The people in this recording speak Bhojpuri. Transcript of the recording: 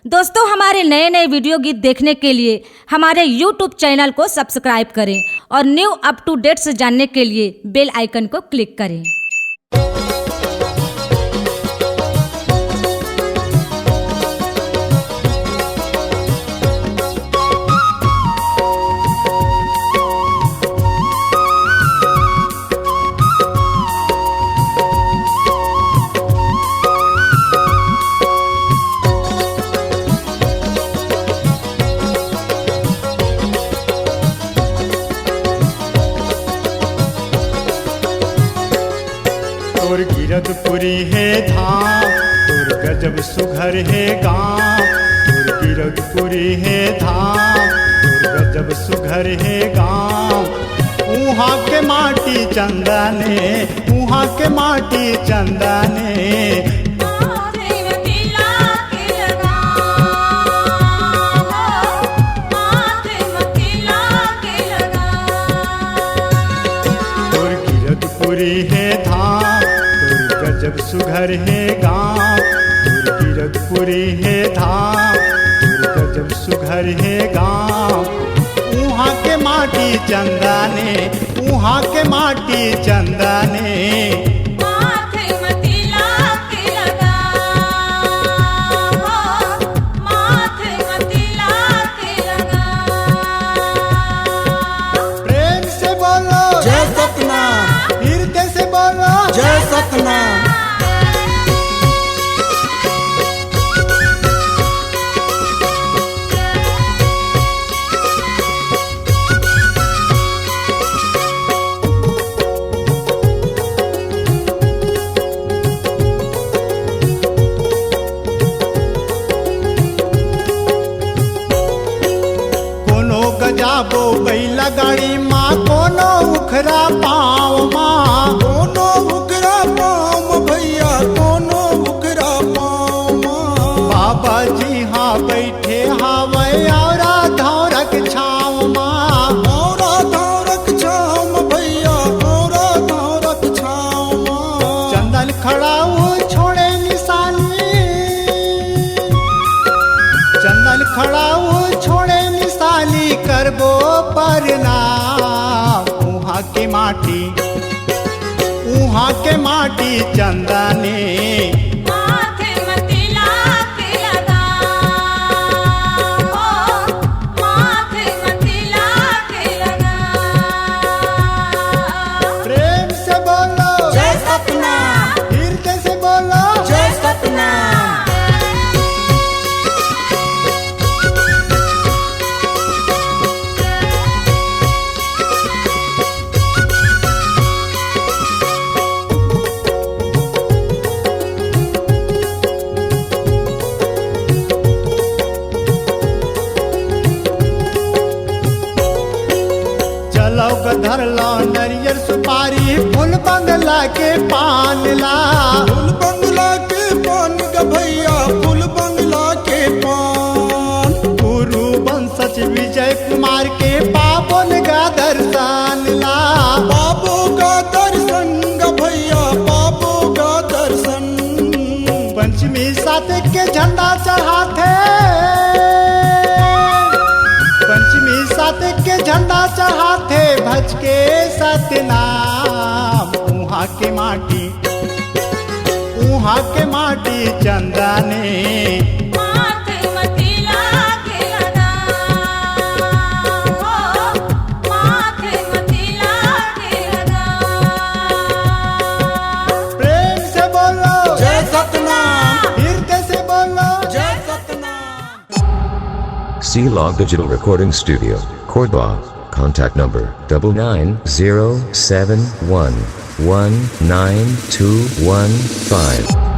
दोस्तों, हमारे नए नए वीडियो गीत देखने के लिए हमारे YouTube चैनल को सब्सक्राइब करें और न्यू अप टू डेट्स जानने के लिए बेल आइकन को क्लिक करें। तोर गिरदपुरी है धाम, तोर गजब सुघर है गाँव। तोर गिरदपुरी है धाम, तोर गजब सुघर है गाँव। उहाँ के माटी चंदने, उहाँ के माटी चंदने। तोर गिरदपुरी है धाम, गजब सुघर है गाँव। तोर गिरदपुरी है धाम, तोर गजब सुघर है गाँव। उहाँ के माटी चंदने, उहाँ के माटी चंदने। प्रेम से बोलो जय सतनाम, हृदय से बोलो जय सतनाम। जाबो बैला गाड़ी माँ, कोनो उखरा पाँव माँ। कोनो उखरा पाँव भैया, कोनो उखरा पाँव माँ। बाबा जी हाँ बैठे हावै औरा धौरक छाँव माँ। औरा धौरक छाँव भैया, औरा धौरक छाँव माँ। चंदन खड़ा वो छोड़े निशानी, चंदन खड़ा वो छोड़े निशानी। करबो परनाम उहाँ के माटी, उहाँ के माटी चंदने। प्रेम से बोलो जय सतनाम, हृदय से बोलो जय सतनाम। धर लो नरियर सुपारी, फूल बंगला के पान ला। फूल बंगला के पान ग भैया, फूल बंगला के पान। गुरु वंशज विजय कुमार के पावन का दर्शन ला। बाबू का दर्शन ग भैया, बाबू का दर्शन। पंचमी साथ के झंडा चढ़ाते, पंचमी साथ के झंडा चढ़ाते। भज के सतनाम उहाँ के माटी, उहाँ के माटी चंदने। प्रेम से बोलो जय सतनाम, हृदय से बोलो जय Satnam. C-Log Digital Recording Studio, Cordoba. Contact number 9907119215.